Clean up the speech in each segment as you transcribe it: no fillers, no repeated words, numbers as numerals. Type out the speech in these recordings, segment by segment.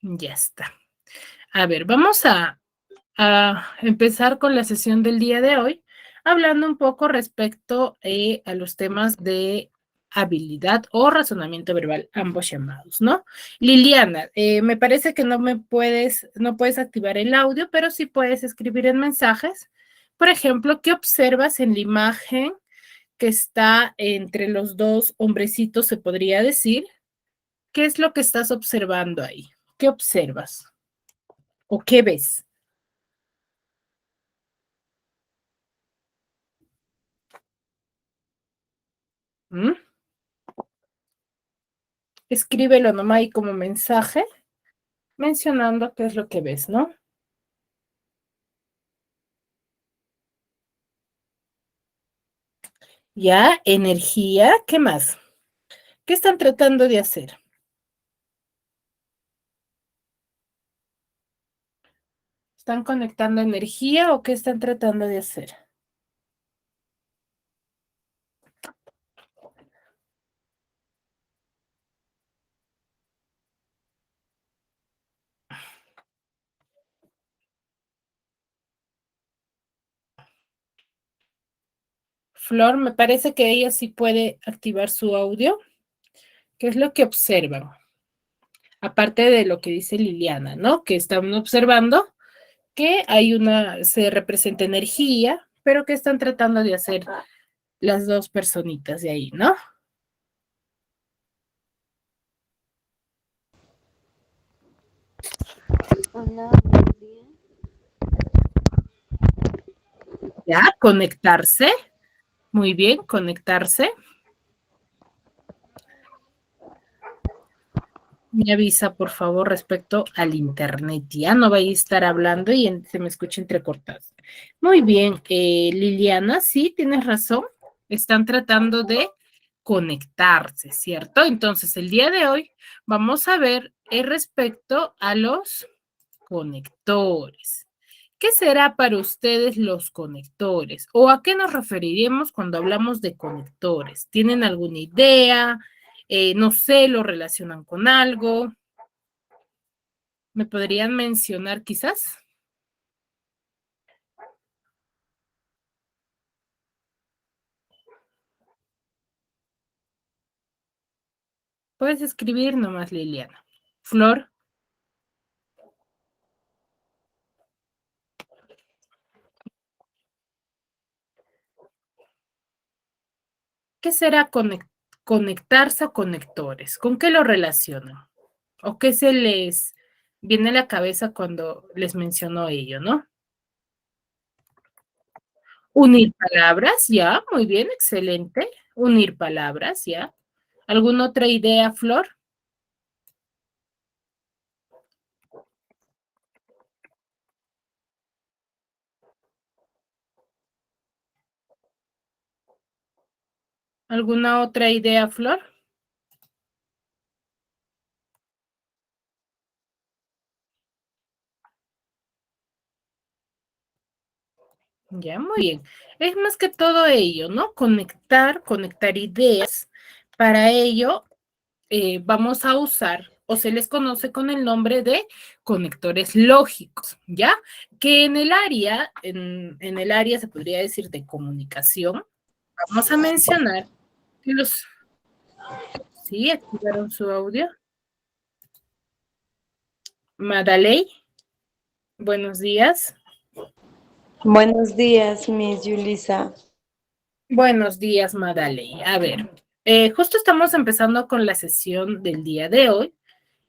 Ya está. A ver, vamos a empezar con la sesión del día de hoy, hablando un poco respecto a los temas de habilidad o razonamiento verbal, ambos llamados, ¿no? Liliana, me parece que no puedes activar el audio, pero sí puedes escribir en mensajes. Por ejemplo, ¿qué observas en la imagen que está entre los dos hombrecitos, se podría decir? ¿Qué es lo que estás observando ahí? ¿Qué observas? ¿O qué ves? ¿Mm? Escríbelo nomás ahí como mensaje, mencionando qué es lo que ves, ¿no? Ya, energía, ¿qué más? ¿Qué están tratando de hacer? ¿Están conectando energía o qué están tratando de hacer? Flor, me parece que ella sí puede activar su audio. ¿Qué es lo que observan? Aparte de lo que dice Liliana, ¿no? Que están observando que se representa energía, pero que están tratando de hacer las dos personitas de ahí, ¿no? Hola, buenos días. Ya, conectarse. Muy bien, conectarse. Me avisa, por favor, respecto al internet. Ya no vais a estar hablando y se me escucha entrecortado. Muy bien, Liliana, sí, tienes razón. Están tratando de conectarse, ¿cierto? Entonces, el día de hoy vamos a ver respecto a los conectores. ¿Qué será para ustedes los conectores? ¿O a qué nos referiríamos cuando hablamos de conectores? ¿Tienen alguna idea? No sé, lo relacionan con algo. ¿Me podrían mencionar quizás? Puedes escribir nomás, Liliana. Flor, ¿qué será conectarse o conectores? ¿Con qué lo relacionan? ¿O qué se les viene a la cabeza cuando les mencionó ello, no? Unir palabras, ya, muy bien, excelente. Unir palabras, ya. ¿Alguna otra idea, Flor? ¿Alguna otra idea, Flor? Ya, muy bien. Es más que todo ello, ¿no? Conectar ideas. Para ello, vamos a usar o se les conoce con el nombre de conectores lógicos, ¿ya? Que en el área se podría decir de comunicación, vamos a mencionar que sí, activaron su audio. Madaley, buenos días. Buenos días, Miss Yulisa. Buenos días, Madaley. A ver, justo estamos empezando con la sesión del día de hoy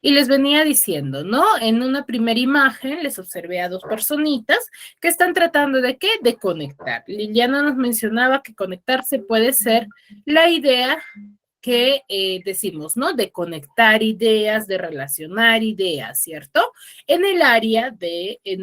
y les venía diciendo, ¿no? En una primera imagen les observé a dos personitas que están tratando de qué? De conectar. Liliana nos mencionaba que conectarse puede ser la idea que decimos, ¿no? De conectar ideas, de relacionar ideas, ¿cierto? En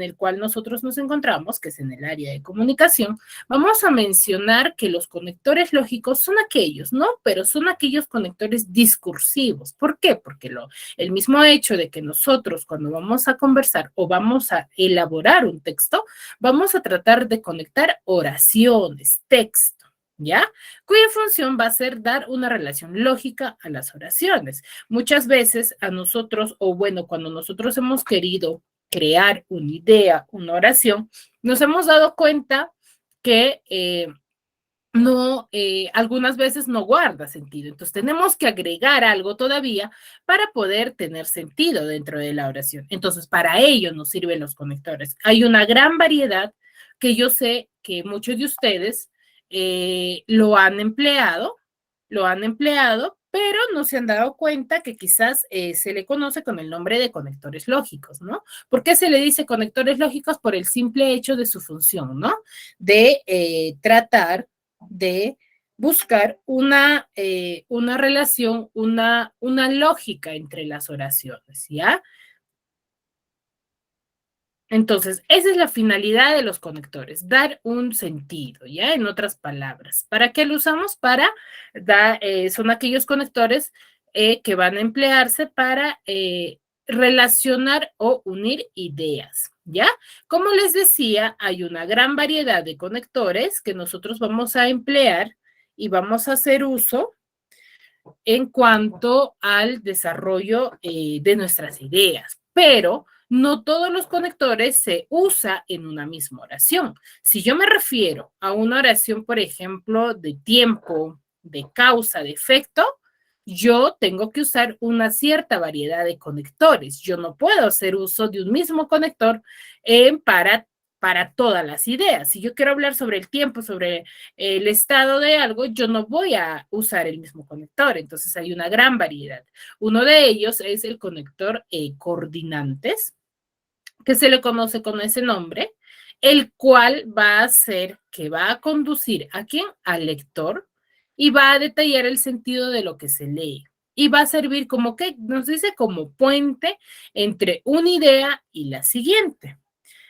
el cual nosotros nos encontramos, que es en el área de comunicación, vamos a mencionar que los conectores lógicos son aquellos, ¿no? Pero son aquellos conectores discursivos. ¿Por qué? Porque el mismo hecho de que nosotros cuando vamos a conversar o vamos a elaborar un texto, vamos a tratar de conectar oraciones, textos. ¿ya? Cuya función va a ser dar una relación lógica a las oraciones. Muchas veces a nosotros, o bueno, cuando nosotros hemos querido crear una idea, una oración, nos hemos dado cuenta que no, algunas veces no guarda sentido. Entonces tenemos que agregar algo todavía para poder tener sentido dentro de la oración. Entonces para ello nos sirven los conectores. Hay una gran variedad que yo sé que muchos de ustedes lo han empleado, pero no se han dado cuenta que quizás se le conoce con el nombre de conectores lógicos, ¿no? ¿Por qué se le dice conectores lógicos? Por el simple hecho de su función, ¿no? De tratar de buscar una relación, una lógica entre las oraciones, ¿ya? Entonces, esa es la finalidad de los conectores, dar un sentido, ¿ya? En otras palabras. ¿Para qué lo usamos? Son aquellos conectores que van a emplearse para relacionar o unir ideas, ¿ya? Como les decía, hay una gran variedad de conectores que nosotros vamos a emplear y vamos a hacer uso en cuanto al desarrollo de nuestras ideas, pero no todos los conectores se usan en una misma oración. Si yo me refiero a una oración, por ejemplo, de tiempo, de causa, de efecto, yo tengo que usar una cierta variedad de conectores. Yo no puedo hacer uso de un mismo conector para todas las ideas. Si yo quiero hablar sobre el tiempo, sobre el estado de algo, yo no voy a usar el mismo conector. Entonces hay una gran variedad. Uno de ellos es el conector coordinantes, que se le conoce con ese nombre, el cual va a ser que va a conducir a quién, al lector, y va a detallar el sentido de lo que se lee. Y va a servir como que nos dice como puente entre una idea y la siguiente.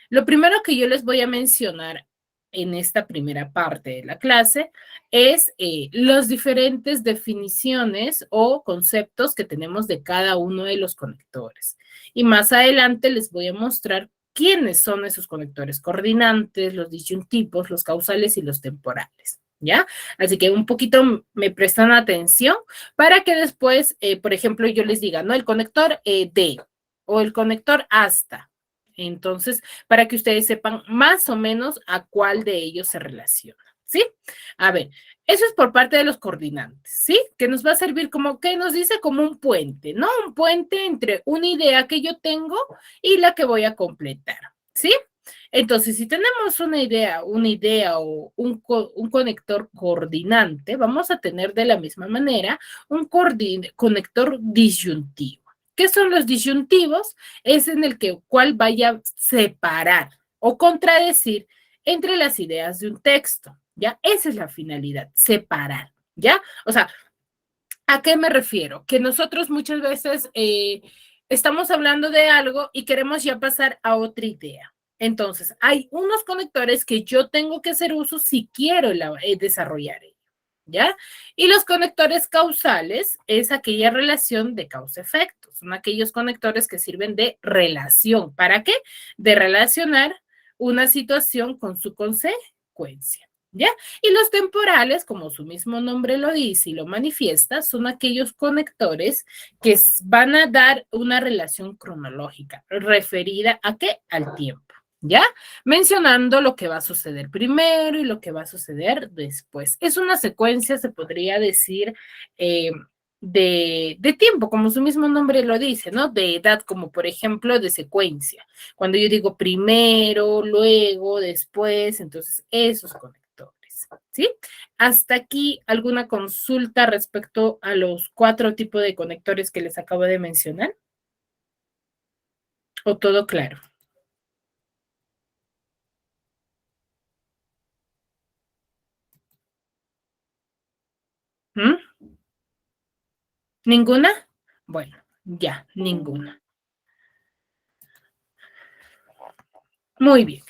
Lo primero que yo les voy a mencionar en esta primera parte de la clase es las diferentes definiciones o conceptos que tenemos de cada uno de los conectores. Y más adelante les voy a mostrar quiénes son esos conectores coordinantes, los disyuntivos, los causales y los temporales. ¿Ya? Así que un poquito me prestan atención para que después, por ejemplo, yo les diga, ¿no? El conector de o el conector hasta. Entonces, para que ustedes sepan más o menos a cuál de ellos se relaciona, ¿sí? A ver, eso es por parte de los coordinantes, ¿sí? Que nos va a servir como, que nos dice como un puente, ¿no? Un puente entre una idea que yo tengo y la que voy a completar, ¿sí? Entonces, si tenemos una idea o un conector coordinante, vamos a tener de la misma manera un conector disyuntivo. ¿Qué son los disyuntivos? Es en el cual vaya a separar o contradecir entre las ideas de un texto, ¿ya? Esa es la finalidad, separar, ¿ya? O sea, ¿a qué me refiero? Que nosotros muchas veces estamos hablando de algo y queremos ya pasar a otra idea. Entonces, hay unos conectores que yo tengo que hacer uso si quiero desarrollar ello, ¿ya? Y los conectores causales es aquella relación de causa-efecto. Son aquellos conectores que sirven de relación. ¿Para qué? De relacionar una situación con su consecuencia, ¿ya? Y los temporales, como su mismo nombre lo dice y lo manifiesta, son aquellos conectores que van a dar una relación cronológica referida a qué? Al tiempo. ¿Ya? Mencionando lo que va a suceder primero y lo que va a suceder después. Es una secuencia, se podría decir, de tiempo, como su mismo nombre lo dice, ¿no? De edad, como por ejemplo de secuencia. Cuando yo digo primero, luego, después, entonces esos conectores, ¿sí? Hasta aquí, ¿alguna consulta respecto a los 4 tipos de conectores que les acabo de mencionar? ¿O todo claro? ¿Mm? ¿Ninguna? Bueno, ya, ninguna. Muy bien.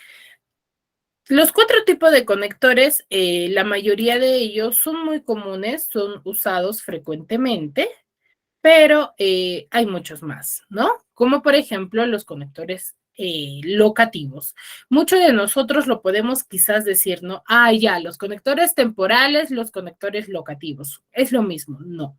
Los 4 tipos de conectores, la mayoría de ellos son muy comunes, son usados frecuentemente, pero hay muchos más, ¿no? Como por ejemplo los conectores locativos. Muchos de nosotros lo podemos quizás decir, ¿no? Ah, ya, los conectores temporales, los conectores locativos. Es lo mismo, no.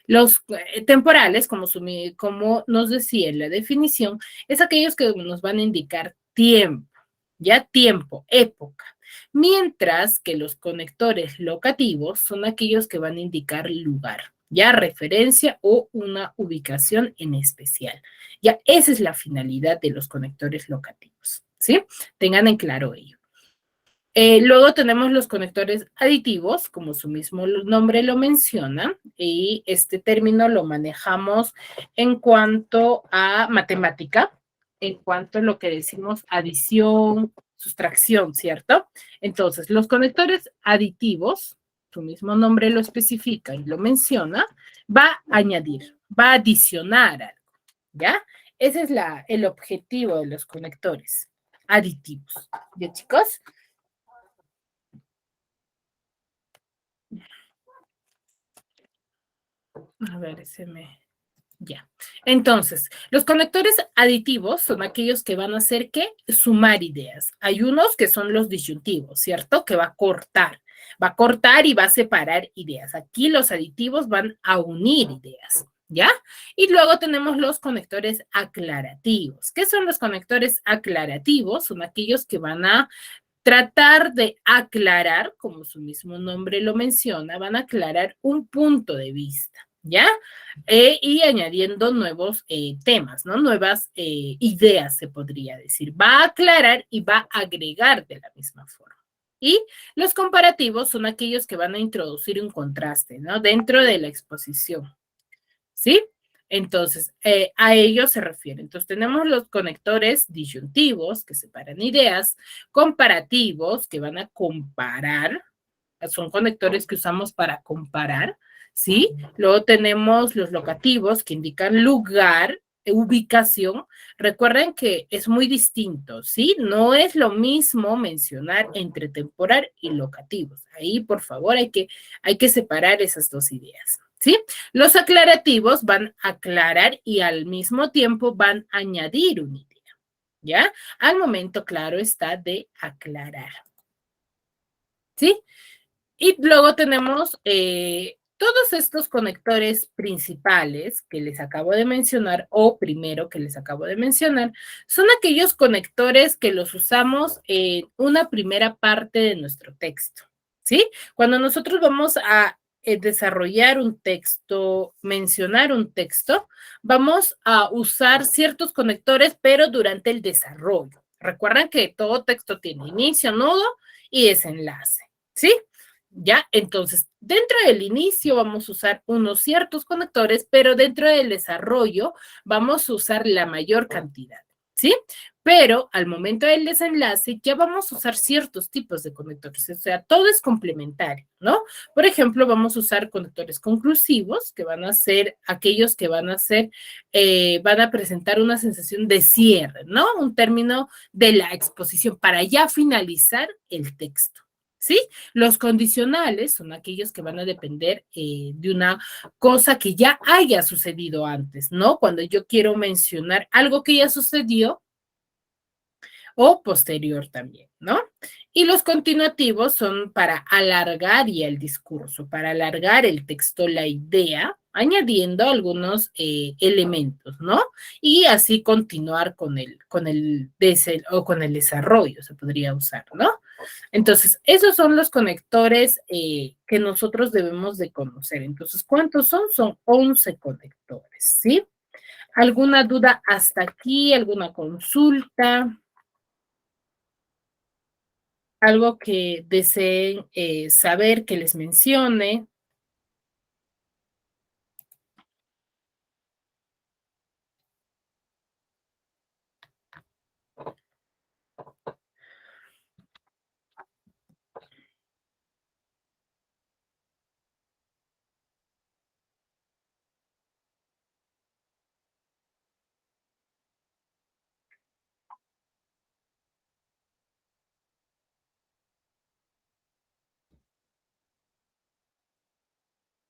Los temporales, como nos decía en la definición, es aquellos que nos van a indicar tiempo, ya tiempo, época. Mientras que los conectores locativos son aquellos que van a indicar lugar, ya referencia o una ubicación en especial. Ya esa es la finalidad de los conectores locativos, ¿sí? Tengan en claro ello. Luego tenemos los conectores aditivos, como su mismo nombre lo menciona, y este término lo manejamos en cuanto a matemática, en cuanto a lo que decimos adición, sustracción, ¿cierto? Entonces, los conectores aditivos, su mismo nombre lo especifica y lo menciona, va a añadir, va a adicionar algo, ¿ya? Ese es el objetivo de los conectores aditivos. ¿Ya, chicos? A ver, Ya. Entonces, los conectores aditivos son aquellos que van a hacer que sumar ideas. Hay unos que son los disyuntivos, ¿cierto? Que va a cortar y va a separar ideas. Aquí los aditivos van a unir ideas, ¿ya? Y luego tenemos los conectores aclarativos. ¿Qué son los conectores aclarativos? Son aquellos que van a tratar de aclarar, como su mismo nombre lo menciona, van a aclarar un punto de vista, ¿ya? Y añadiendo nuevos temas, ¿no? Nuevas ideas, se podría decir. Va a aclarar y va a agregar de la misma forma. Y los comparativos son aquellos que van a introducir un contraste, ¿no? Dentro de la exposición, ¿sí? Entonces, a ello se refiere. Entonces, tenemos los conectores disyuntivos que separan ideas, comparativos que van a comparar, son conectores que usamos para comparar, ¿sí? Luego tenemos los locativos que indican lugar, ubicación. Recuerden que es muy distinto, ¿sí? No es lo mismo mencionar entre temporal y locativos. Ahí, por favor, hay que separar esas dos ideas, ¿sí? Los aclarativos van a aclarar y al mismo tiempo van a añadir una idea, ¿ya? Al momento, claro, está de aclarar, ¿sí? Y luego tenemos todos estos conectores principales que les acabo de mencionar, o primero que les acabo de mencionar, son aquellos conectores que los usamos en una primera parte de nuestro texto, ¿sí? Cuando nosotros vamos a desarrollar un texto, mencionar un texto, vamos a usar ciertos conectores, pero durante el desarrollo. Recuerden que todo texto tiene inicio, nodo y desenlace, ¿sí? ¿Ya? Entonces, dentro del inicio vamos a usar unos ciertos conectores, pero dentro del desarrollo vamos a usar la mayor cantidad, ¿sí? Pero al momento del desenlace ya vamos a usar ciertos tipos de conectores, o sea, todo es complementario, ¿no? Por ejemplo, vamos a usar conectores conclusivos, que van a ser aquellos que van a presentar una sensación de cierre, ¿no? Un término de la exposición para ya finalizar el texto. ¿Sí? Los condicionales son aquellos que van a depender de una cosa que ya haya sucedido antes, ¿no? Cuando yo quiero mencionar algo que ya sucedió o posterior también, ¿no? Y los continuativos son para alargar ya el discurso, para alargar el texto, la idea, añadiendo algunos elementos, ¿no? Y así continuar con el desarrollo, se podría usar, ¿no? Entonces, esos son los conectores que nosotros debemos de conocer. Entonces, ¿cuántos son? Son 11 conectores, ¿sí? ¿Alguna duda hasta aquí? ¿Alguna consulta? ¿Algo que deseen saber que les mencione?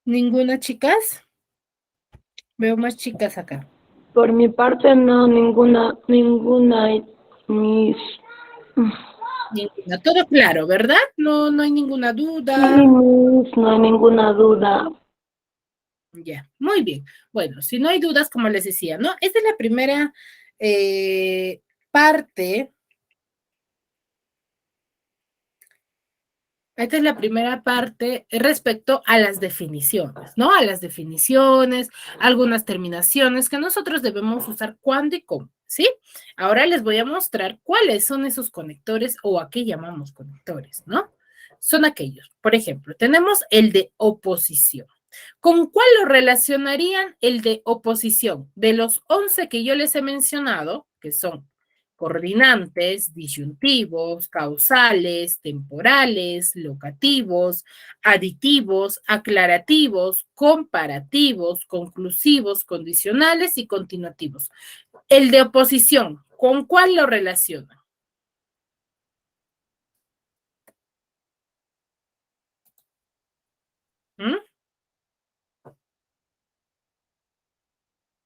¿Ninguna, chicas? Veo más chicas acá. Por mi parte, no, ninguna, ninguna. Miss. Ninguna. Todo claro, ¿verdad? No, no hay ninguna duda. Sí, Miss, no hay ninguna duda. Ya, muy bien. Bueno, si no hay dudas, como les decía, ¿no? Esta es la primera parte. Esta es la primera parte respecto a las definiciones, ¿no? A las definiciones, algunas terminaciones que nosotros debemos usar cuándo y cómo, ¿sí? Ahora les voy a mostrar cuáles son esos conectores o a qué llamamos conectores, ¿no? Son aquellos, por ejemplo, tenemos el de oposición. ¿Con cuál lo relacionarían el de oposición? De los 11 que yo les he mencionado, que son coordinantes, disyuntivos, causales, temporales, locativos, aditivos, aclarativos, comparativos, conclusivos, condicionales y continuativos. El de oposición, ¿con cuál lo relaciona? ¿Mm?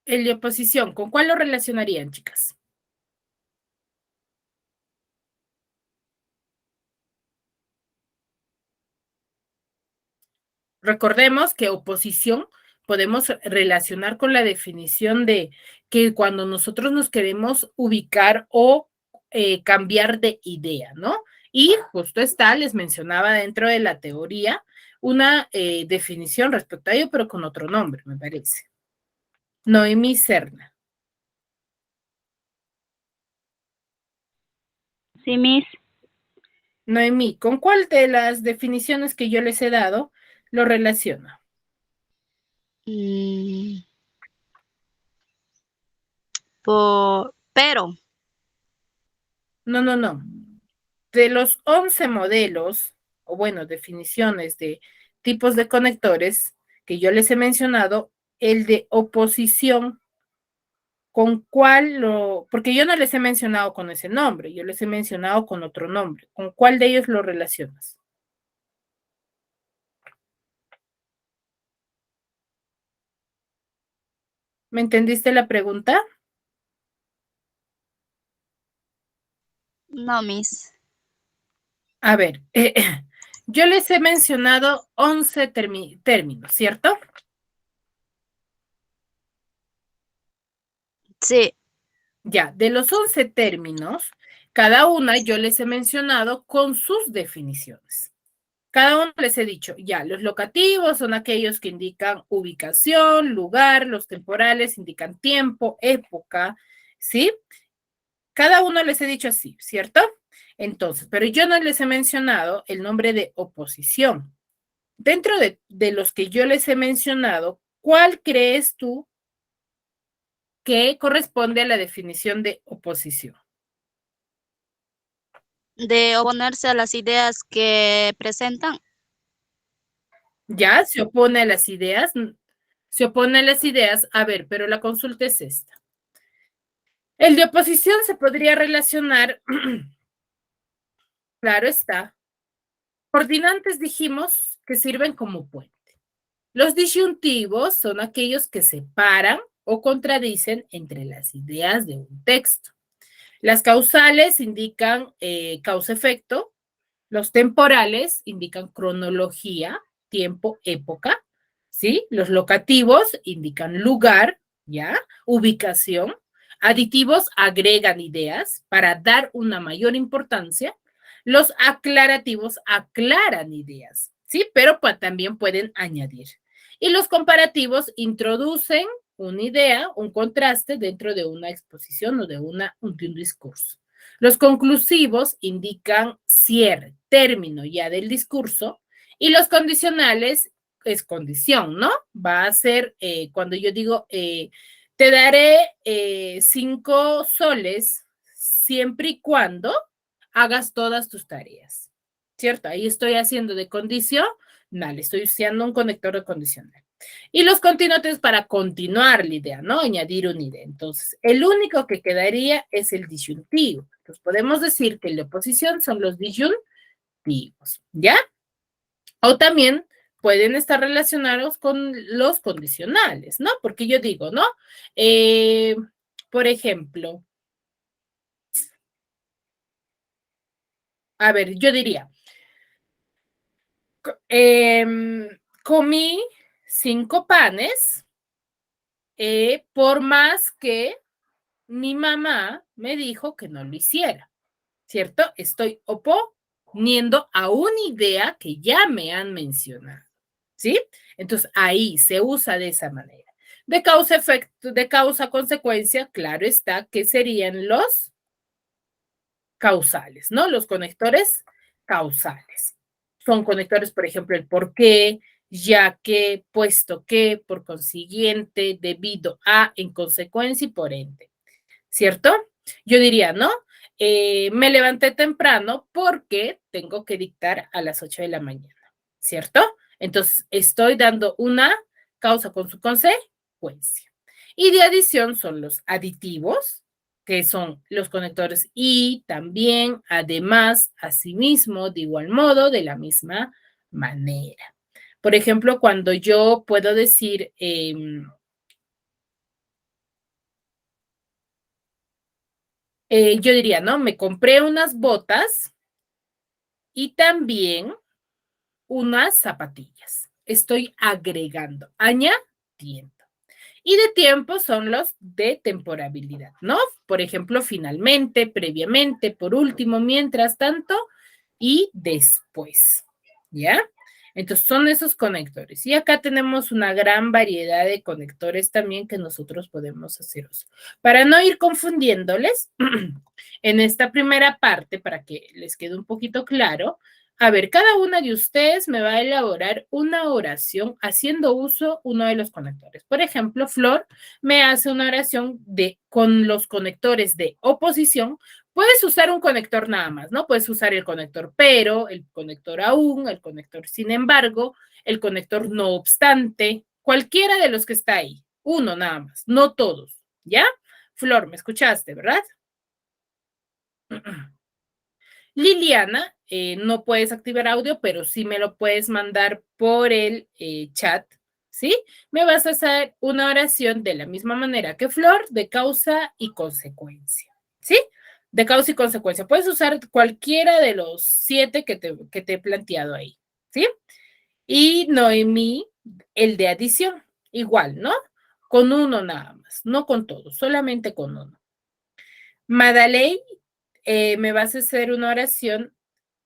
El de oposición, ¿con cuál lo relacionarían, chicas? Recordemos que oposición podemos relacionar con la definición de que cuando nosotros nos queremos ubicar o cambiar de idea, ¿no? Y justo está, les mencionaba dentro de la teoría, una definición respecto a ello, pero con otro nombre, me parece. Noemí Serna. Sí, Miss. Noemí, ¿con cuál de las definiciones que yo les he dado lo relaciona? Pero. No, no, no. De los 11 modelos, o bueno, definiciones de tipos de conectores que yo les he mencionado, el de oposición, ¿con cuál lo...? Porque yo no les he mencionado con ese nombre, yo les he mencionado con otro nombre. ¿Con cuál de ellos lo relacionas? ¿Me entendiste la pregunta? No, Miss. A ver, yo les he mencionado 11 términos, ¿cierto? Sí. Ya, de los 11 términos, cada una yo les he mencionado con sus definiciones. Cada uno les he dicho, ya, los locativos son aquellos que indican ubicación, lugar, los temporales indican tiempo, época, ¿sí? Cada uno les he dicho así, ¿cierto? Entonces, pero yo no les he mencionado el nombre de oposición. Dentro de los que yo les he mencionado, ¿cuál crees tú que corresponde a la definición de oposición? De oponerse a las ideas que presentan. Ya, se opone a las ideas, se opone a las ideas. A ver, pero la consulta es esta. El de oposición se podría relacionar, claro está. Coordinantes dijimos que sirven como puente. Los disyuntivos son aquellos que separan o contradicen entre las ideas de un texto. Las causales indican causa-efecto. Los temporales indican cronología, tiempo, época. ¿Sí? Los locativos indican lugar, ¿ya? Ubicación. Aditivos agregan ideas para dar una mayor importancia. Los aclarativos aclaran ideas, ¿sí? Pero también pueden añadir. Y los comparativos introducen una idea, un contraste dentro de una exposición o de un discurso. Los conclusivos indican cierre, término ya del discurso, y los condicionales es condición, ¿no? Va a ser cuando yo digo, te daré 5 soles siempre y cuando hagas todas tus tareas, ¿cierto? Ahí estoy haciendo de condición, vale, estoy usando un conector de condicional. Y los continuantes para continuar la idea, ¿no? Añadir una idea. Entonces, el único que quedaría es el disyuntivo. Entonces, podemos decir que la oposición son los disyuntivos, ¿ya? O también pueden estar relacionados con los condicionales, ¿no? Porque yo digo, ¿no? Por ejemplo, A ver, yo diría, comí 5 panes, por más que mi mamá me dijo que no lo hiciera, ¿cierto? Estoy oponiendo a una idea que ya me han mencionado, ¿sí? Entonces ahí se usa de esa manera. De causa efecto, de causa consecuencia, claro está que serían los causales, ¿no? Los conectores causales. Son conectores, por ejemplo, el por qué, ya que, puesto que, por consiguiente, debido a, en consecuencia y por ende. ¿Cierto? Yo diría, ¿no? Me levanté temprano porque tengo que dictar a las 8 de la mañana, ¿cierto? Entonces, estoy dando una causa con su consecuencia. Y de adición son los aditivos, que son los conectores y también, además, asimismo, de igual modo, de la misma manera. Por ejemplo, cuando yo puedo decir, yo diría, ¿no? Me compré unas botas y también unas zapatillas. Estoy agregando, añadiendo. Y de tiempo son los de temporabilidad, ¿no? Por ejemplo, finalmente, previamente, por último, mientras tanto y después, ¿ya? Entonces son esos conectores. Y acá tenemos una gran variedad de conectores también que nosotros podemos hacer uso. Para no ir confundiéndoles, en esta primera parte, para que les quede un poquito claro, a ver, cada una de ustedes me va a elaborar una oración haciendo uso uno de los conectores. Por ejemplo, Flor me hace una oración con los conectores de oposición. Puedes usar un conector nada más, ¿no? Puedes usar el conector pero, el conector aún, el conector sin embargo, el conector no obstante, cualquiera de los que está ahí. Uno nada más, no todos, ¿ya? Flor, ¿me escuchaste, verdad? Liliana, no puedes activar audio, pero sí me lo puedes mandar por el chat, ¿sí? Me vas a hacer una oración de la misma manera que Flor, de causa y consecuencia, ¿sí? De causa y consecuencia. Puedes usar cualquiera de los 7 que te he planteado ahí, ¿sí? Y Noemí, el de adición, igual, ¿no? Con uno nada más, no con todos, solamente con uno. Madalei, me vas a hacer una oración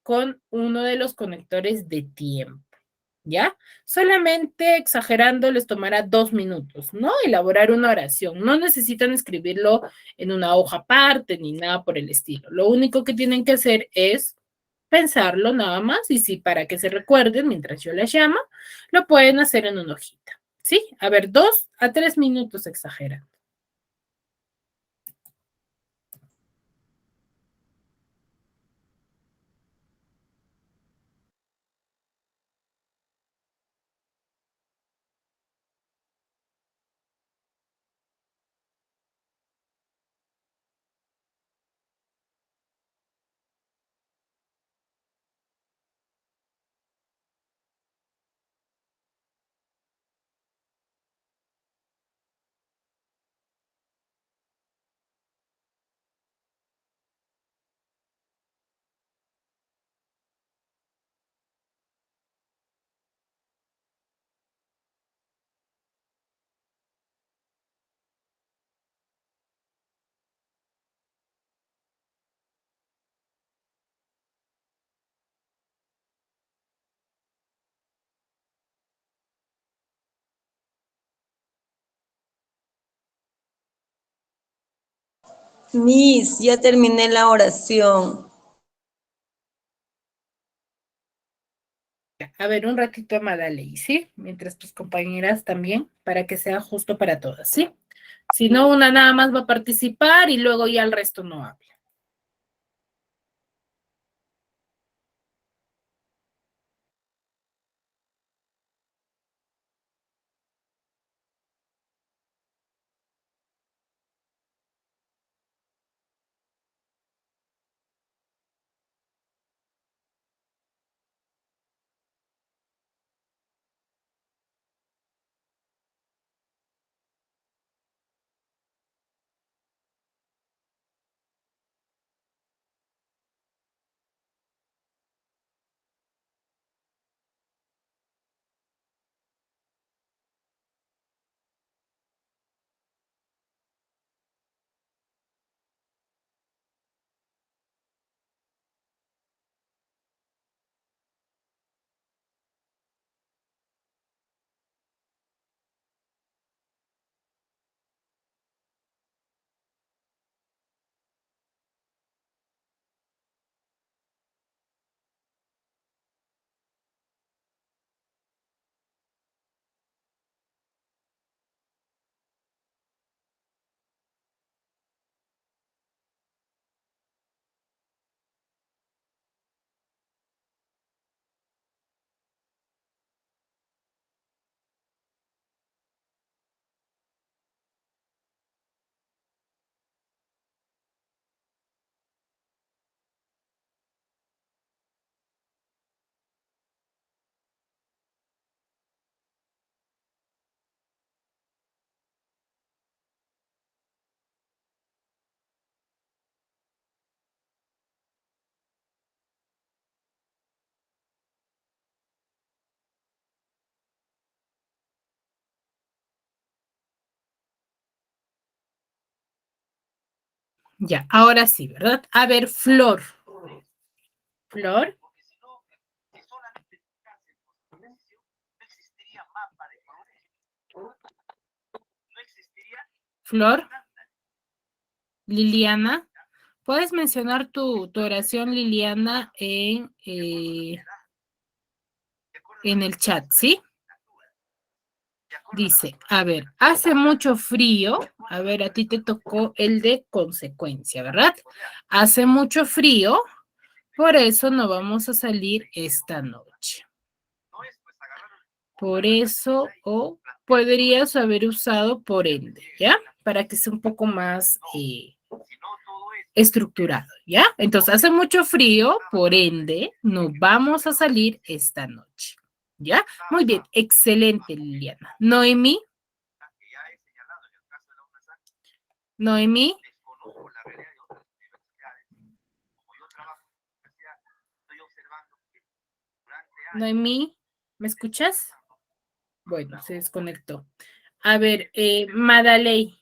con uno de los conectores de tiempo, ¿ya? Solamente exagerando les tomará 2 minutos, ¿no? Elaborar una oración. No necesitan escribirlo en una hoja aparte ni nada por el estilo. Lo único que tienen que hacer es pensarlo nada más y si para que se recuerden mientras yo les llamo, lo pueden hacer en una hojita, ¿sí? A ver, 2 a 3 minutos exagerando. Miss, ya terminé la oración. A ver, un ratito, Madalei, ¿sí? Mientras tus compañeras también, para que sea justo para todas, ¿sí? Si no, una nada más va a participar y luego ya el resto no habla. Ya, ahora sí, ¿verdad? A ver, Flor. Flor. Flor. Liliana. ¿Puedes mencionar tu oración, Liliana, en el chat, sí? Dice, a ver, hace mucho frío. A ver, a ti te tocó el de consecuencia, ¿verdad? Hace mucho frío, por eso no vamos a salir esta noche. Por eso, o podrías haber usado por ende, ¿ya? Para que sea un poco más estructurado, ¿ya? Entonces, hace mucho frío, por ende, no vamos a salir esta noche, ¿ya? Muy bien, excelente, Liliana. Noemí. Noemí. Noemí, ¿me escuchas? Bueno, se desconectó. A ver, Madaley.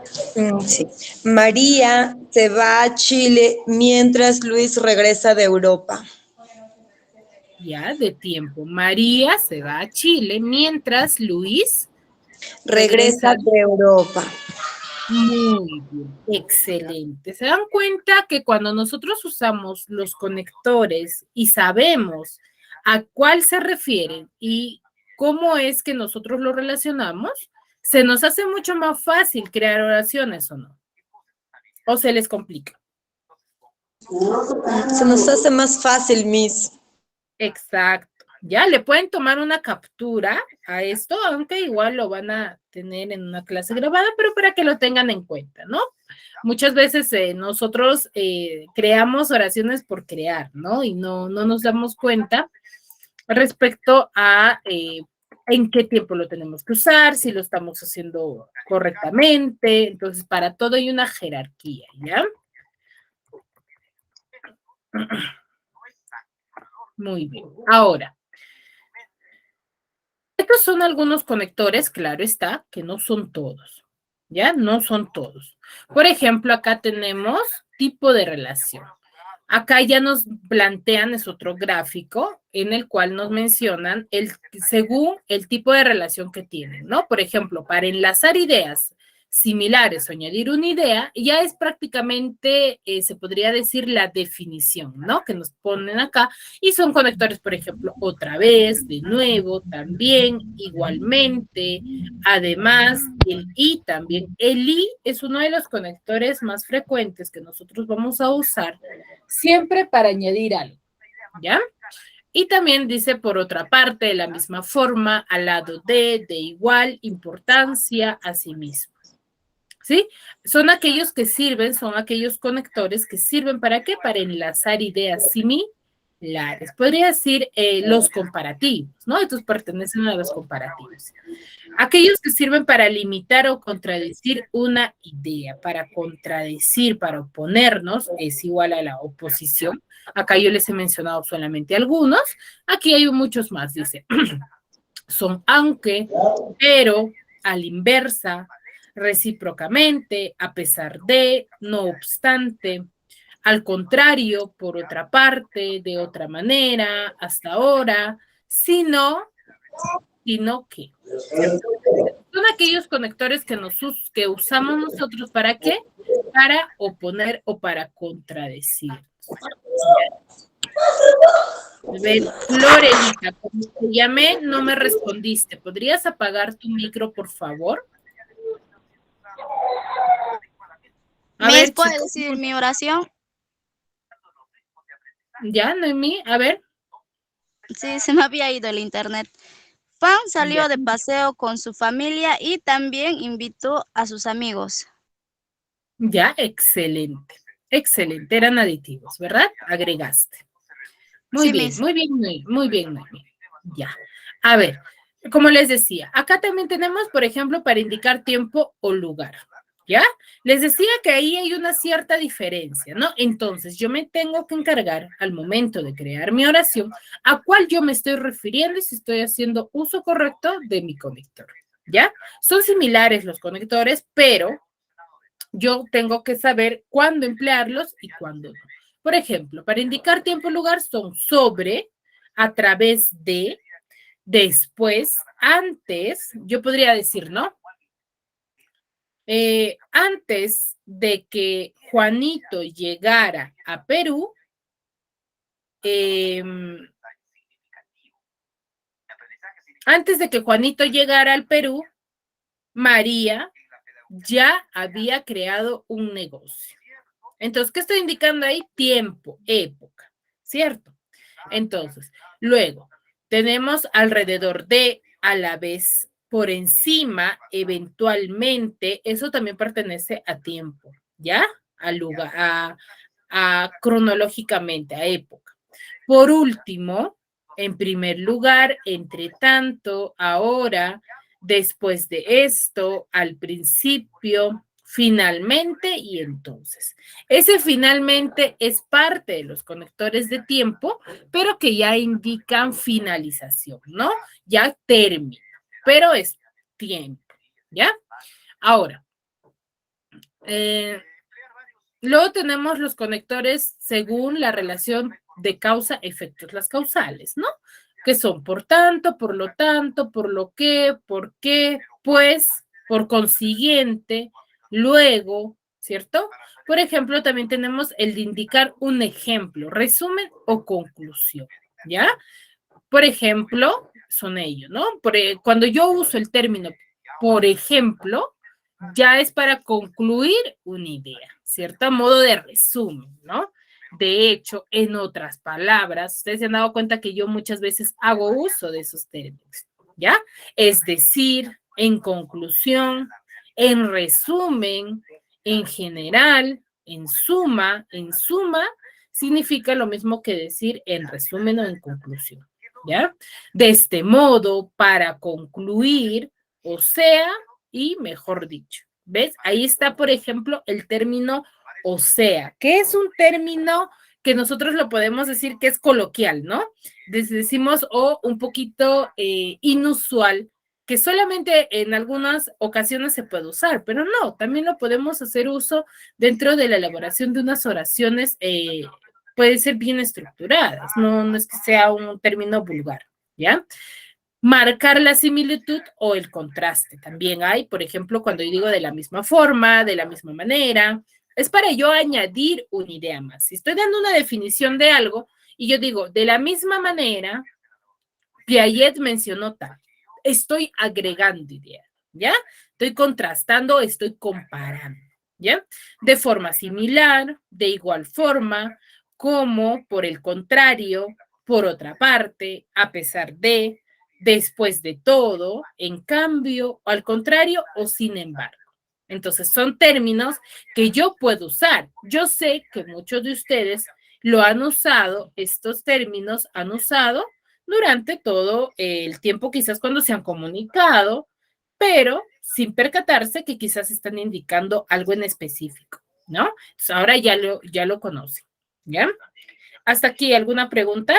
Sí. María se va a Chile mientras Luis regresa de Europa. Ya, de tiempo. María se va a Chile mientras Luis Regresa de Europa. Muy bien, excelente. ¿Se dan cuenta que cuando nosotros usamos los conectores y sabemos a cuál se refieren y cómo es que nosotros lo relacionamos, se nos hace mucho más fácil crear oraciones o no? ¿O se les complica? Se nos hace más fácil, Miss. Exacto. Ya le pueden tomar una captura a esto, aunque igual lo van a tener en una clase grabada, pero para que lo tengan en cuenta, ¿no? Muchas veces nosotros creamos oraciones por crear, ¿no? Y no nos damos cuenta respecto a en qué tiempo lo tenemos que usar, si lo estamos haciendo correctamente. Entonces, para todo hay una jerarquía, ¿ya? Muy bien. Ahora, estos son algunos conectores, claro está, que no son todos, ¿ya? No son todos. Por ejemplo, acá tenemos tipo de relación. Acá ya nos plantean, es otro gráfico, en el cual nos mencionan según el tipo de relación que tienen, ¿no? Por ejemplo, para enlazar ideas similares o añadir una idea, ya es prácticamente, se podría decir, la definición, ¿no? Que nos ponen acá, y son conectores, por ejemplo, otra vez, de nuevo, también, igualmente, además, el y también. El y es uno de los conectores más frecuentes que nosotros vamos a usar siempre para añadir algo, ¿ya? Y también dice, por otra parte, de la misma forma, al lado de igual, importancia, a sí mismo. ¿Sí? Son aquellos que sirven, son aquellos conectores que sirven ¿para qué? Para enlazar ideas similares. Podría decir los comparativos, ¿no? Estos pertenecen a los comparativos. Aquellos que sirven para limitar o contradecir una idea, para contradecir, para oponernos, es igual a la oposición. Acá yo les he mencionado solamente algunos, aquí hay muchos más, dice. Son aunque, pero, a la inversa, recíprocamente, a pesar de, no obstante, al contrario, por otra parte, de otra manera, hasta ahora, sino que. Son aquellos conectores que usamos nosotros ¿para qué? Para oponer o para contradecir. A ver, Florelita, como te llamé, no me respondiste. ¿Podrías apagar tu micro, por favor? A ver, ¿puedo chicos. decir mi oración? ¿Ya, Noemí? A ver. Sí, se me había ido el internet. Pan salió Ya. de paseo con su familia y también invitó a sus amigos. Ya, excelente. Excelente. Eran aditivos, ¿verdad? Agregaste. Muy Sí, bien, Miss. muy bien, muy bien, Noemí. Ya. A ver, como les decía, acá también tenemos, por ejemplo, para indicar tiempo o lugar. ¿Ya? Les decía que ahí hay una cierta diferencia, ¿no? Entonces, yo me tengo que encargar al momento de crear mi oración a cuál yo me estoy refiriendo y si estoy haciendo uso correcto de mi conector, ¿ya? Son similares los conectores, pero yo tengo que saber cuándo emplearlos y cuándo no. Por ejemplo, para indicar tiempo y lugar son sobre, a través de, después, antes, yo podría decir, ¿no? Antes de que Juanito llegara a Perú, antes de que Juanito llegara al Perú, María ya había creado un negocio. Entonces, ¿qué estoy indicando ahí? Tiempo, época, ¿cierto? Entonces, luego tenemos alrededor de, a la vez, por encima, eventualmente, eso también pertenece a tiempo, ¿ya? Al lugar, cronológicamente, a época. Por último, en primer lugar, entre tanto, ahora, después de esto, al principio, finalmente y entonces. Ese finalmente es parte de los conectores de tiempo, pero que ya indican finalización, ¿no? Ya término, pero es tiempo, ¿ya? Ahora, luego tenemos los conectores según la relación de causa-efectos, las causales, ¿no? Que son por tanto, por lo tanto, por lo que, por qué, pues, por consiguiente, luego, ¿cierto? Por ejemplo, también tenemos el de indicar un ejemplo, resumen o conclusión, ¿ya? Por ejemplo, son ellos, ¿no? Cuando yo uso el término, por ejemplo, ya es para concluir una idea, ¿cierto? A modo de resumen, ¿no? De hecho, en otras palabras, ustedes se han dado cuenta que yo muchas veces hago uso de esos términos, ¿ya? Es decir, en conclusión, en resumen, en general, en suma, significa lo mismo que decir en resumen o en conclusión, ¿ya? De este modo, para concluir, o sea, y mejor dicho, ¿ves? Ahí está, por ejemplo, el término o sea, que es un término que nosotros lo podemos decir que es coloquial, ¿no? Decimos o un poquito inusual, que solamente en algunas ocasiones se puede usar, pero no, también lo podemos hacer uso dentro de la elaboración de unas oraciones, puede ser bien estructuradas, no es que sea un término vulgar, ¿ya? Marcar la similitud o el contraste. También hay, por ejemplo, cuando yo digo de la misma forma, de la misma manera, es para yo añadir una idea más. Si estoy dando una definición de algo y yo digo, de la misma manera, Piaget mencionó tal, estoy agregando ideas, ¿ya? Estoy contrastando, estoy comparando, ¿ya? De forma similar, de igual forma, como por el contrario, por otra parte, a pesar de, después de todo, en cambio, al contrario o sin embargo. Entonces, son términos que yo puedo usar. Yo sé que muchos de ustedes lo han usado, estos términos han usado durante todo el tiempo, quizás cuando se han comunicado, pero sin percatarse que quizás están indicando algo en específico, ¿no? Entonces, ahora ya lo conocen, ¿ya? ¿Hasta aquí alguna pregunta?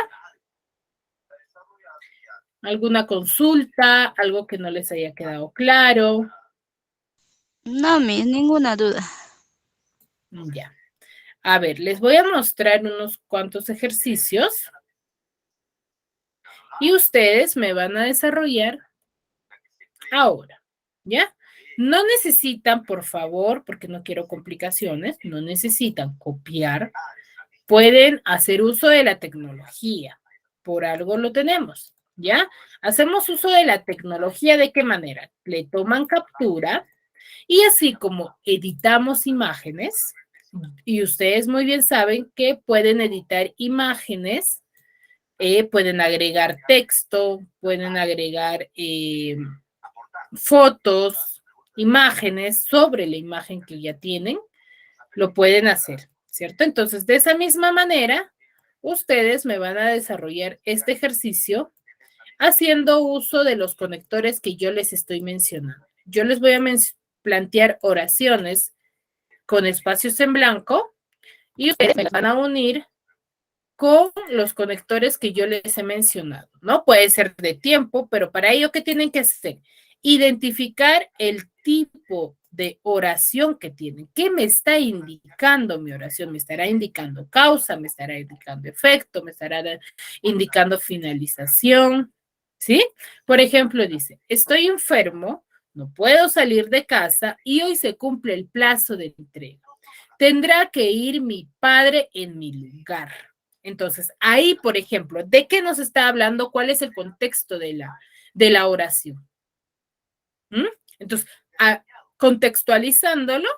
¿Alguna consulta? ¿Algo que no les haya quedado claro? No, Miss, ninguna duda. Ya. A ver, les voy a mostrar unos cuantos ejercicios y ustedes me van a desarrollar ahora, ¿ya? No necesitan, por favor, porque no quiero complicaciones, no necesitan copiar, pueden hacer uso de la tecnología, por algo lo tenemos, ¿ya? Hacemos uso de la tecnología, ¿de qué manera? Le toman captura y así como editamos imágenes, y ustedes muy bien saben que pueden editar imágenes, pueden agregar texto, pueden agregar fotos, imágenes sobre la imagen que ya tienen, lo pueden hacer, ¿cierto? Entonces, de esa misma manera, ustedes me van a desarrollar este ejercicio haciendo uso de los conectores que yo les estoy mencionando. Yo les voy a plantear oraciones con espacios en blanco y ustedes me van a unir con los conectores que yo les he mencionado, ¿no? Puede ser de tiempo, pero para ello, ¿qué tienen que hacer? Identificar el tipo de oración que tienen. ¿Qué me está indicando mi oración? ¿Me estará indicando causa? ¿Me estará indicando efecto? ¿Me estará indicando finalización? ¿Sí? Por ejemplo, dice, estoy enfermo, no puedo salir de casa y hoy se cumple el plazo de entrega. Tendrá que ir mi padre en mi lugar. Entonces, ahí, por ejemplo, ¿de qué nos está hablando? ¿Cuál es el contexto de la oración? ¿Mm? Entonces, contextualizándolo,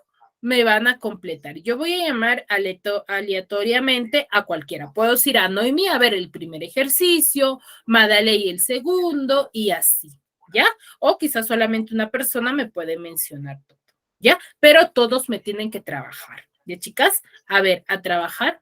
me van a completar. Yo voy a llamar aleatoriamente a cualquiera. Puedo decir a Noemí a ver el primer ejercicio, Madaley el segundo y así, ¿ya? O quizás solamente una persona me puede mencionar todo, ¿ya? Pero todos me tienen que trabajar. ¿Ya, chicas? A ver, a trabajar.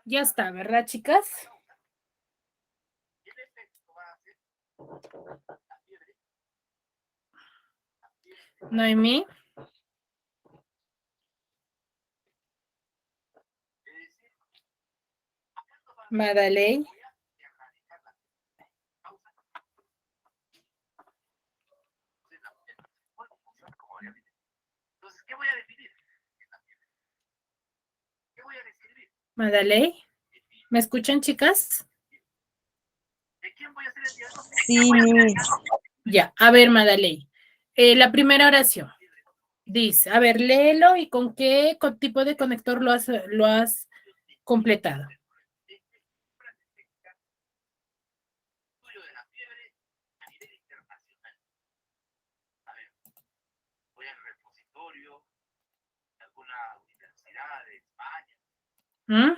Ya está, ¿verdad, chicas? Noemí. Madaley. Madaley. ¿Me escuchan, chicas? Sí, Miss. Ya, a ver, Madaley. La primera oración. Dice, a ver, léelo y con qué tipo de conector lo has completado. ¿Mm?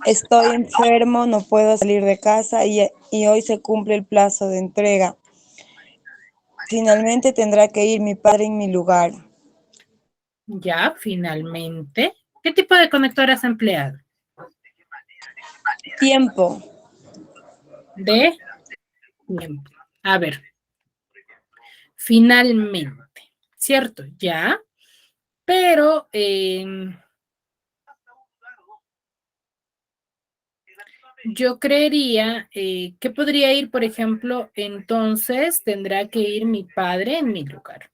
Estoy enfermo, no puedo salir de casa y hoy se cumple el plazo de entrega. Finalmente tendrá que ir mi padre en mi lugar. Ya, finalmente. ¿Qué tipo de conector has empleado? Tiempo. De tiempo. A ver, finalmente, ¿cierto? Ya, pero yo creería que podría ir, por ejemplo, entonces tendrá que ir mi padre en mi lugar.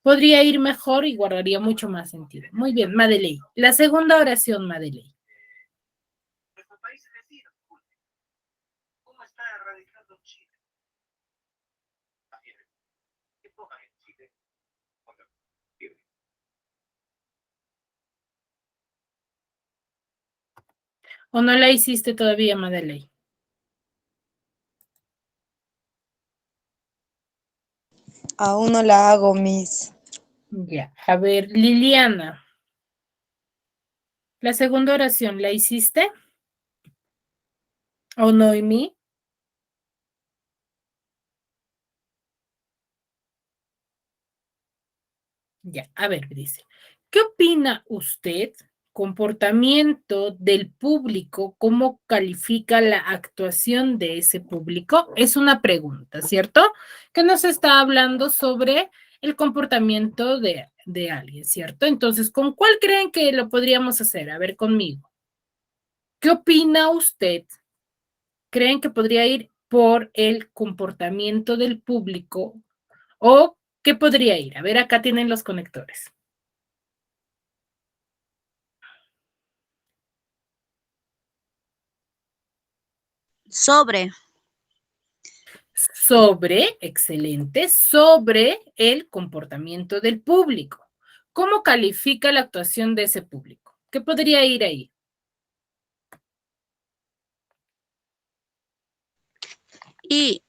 Podría ir mejor y guardaría mucho más sentido. Muy bien, Madeleine. La segunda oración, Madeleine. ¿O no la hiciste todavía, Madeleine? Aún no la hago, Miss. Ya, a ver, Liliana. La segunda oración, ¿la hiciste? ¿O Noemí? Ya, a ver, dice, ¿qué opina usted? Comportamiento del público, ¿cómo califica la actuación de ese público? Es una pregunta, ¿cierto? Que nos está hablando sobre el comportamiento de alguien, ¿cierto? Entonces, ¿con cuál creen que lo podríamos hacer? A ver, conmigo. ¿Qué opina usted? ¿Creen que podría ir por el comportamiento del público o qué podría ir? A ver, acá tienen los conectores. Sobre. Sobre, excelente, sobre el comportamiento del público. ¿Cómo califica la actuación de ese público? ¿Qué podría ir ahí? Y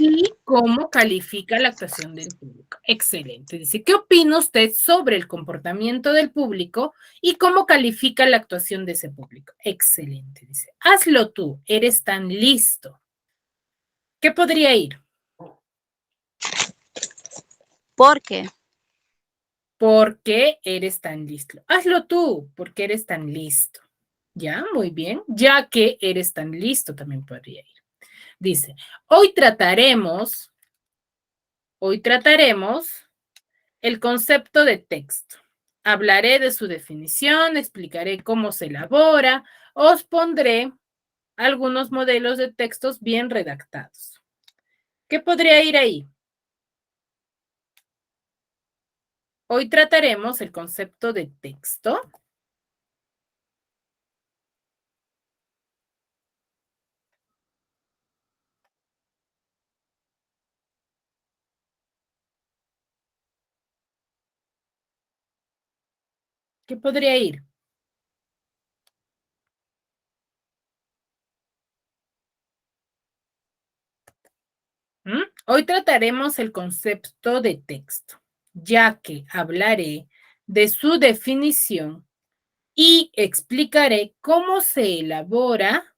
¿Y cómo califica la actuación del público? Excelente. Dice, ¿qué opina usted sobre el comportamiento del público y cómo califica la actuación de ese público? Excelente. Dice, hazlo tú, eres tan listo. ¿Qué podría ir? porque. ¿Por qué eres tan listo? Hazlo tú, porque eres tan listo. Ya, muy bien. Ya que eres tan listo, también podría ir. Dice, hoy trataremos el concepto de texto. Hablaré de su definición, explicaré cómo se elabora, os pondré algunos modelos de textos bien redactados. ¿Qué podría ir ahí? Hoy trataremos el concepto de texto. ¿Qué podría ir? Hoy trataremos el concepto de texto, ya que hablaré de su definición y explicaré cómo se elabora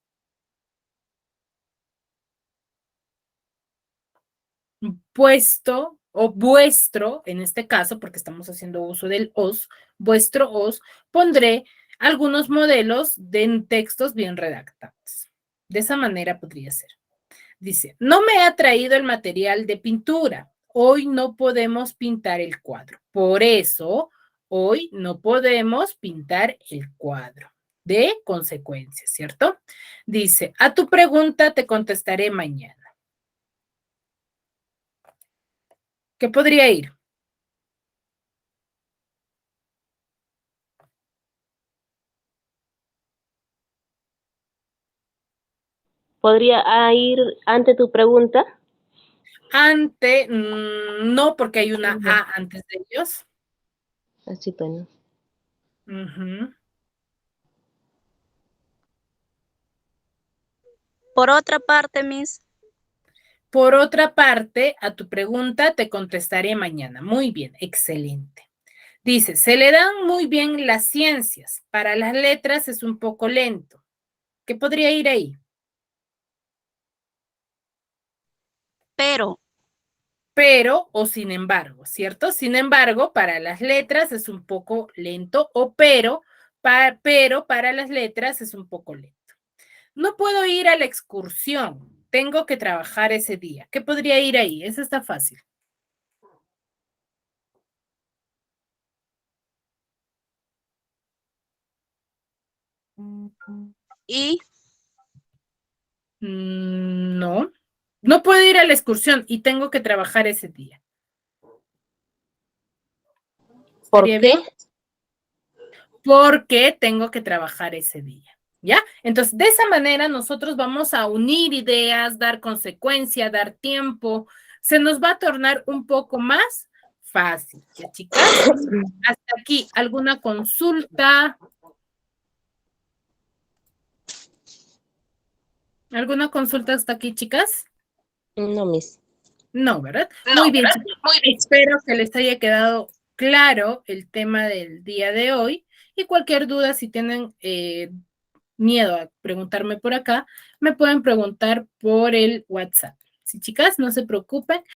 puesto o vuestro, en este caso, porque estamos haciendo uso del os, vuestro os, pondré algunos modelos de textos bien redactados. De esa manera podría ser. Dice, no me ha traído el material de pintura. Hoy no podemos pintar el cuadro. Por eso, hoy no podemos pintar el cuadro. De consecuencias, ¿cierto? Dice, a tu pregunta te contestaré mañana. ¿Qué podría ir? ¿Podría ir ante tu pregunta? Ante, no, porque hay una A antes de ellos. Así bueno. Por otra parte, Miss, Por otra parte, a tu pregunta te contestaré mañana. Muy bien, excelente. Dice, se le dan muy bien las ciencias. Para las letras es un poco lento. ¿Qué podría ir ahí? pero, Pero o sin embargo, ¿cierto? Sin embargo, para las letras es un poco lento o pero para las letras es un poco lento. No puedo ir a la excursión. Tengo que trabajar ese día. ¿Qué podría ir ahí? Eso está fácil. y, No. No puedo ir a la excursión y tengo que trabajar ese día. ¿Por ¿Estaría qué? bien? Porque tengo que trabajar ese día. ¿Ya? Entonces, de esa manera nosotros vamos a unir ideas, dar consecuencia, dar tiempo. Se nos va a tornar un poco más fácil. ¿Ya, chicas? Hasta aquí, ¿alguna consulta? ¿Alguna consulta hasta aquí, chicas? No, Miss. No, ¿verdad? Muy bien, chicos. Muy bien. Espero que les haya quedado claro el tema del día de hoy y cualquier duda, si tienen miedo a preguntarme por acá, me pueden preguntar por el WhatsApp. Sí, chicas, no se preocupen.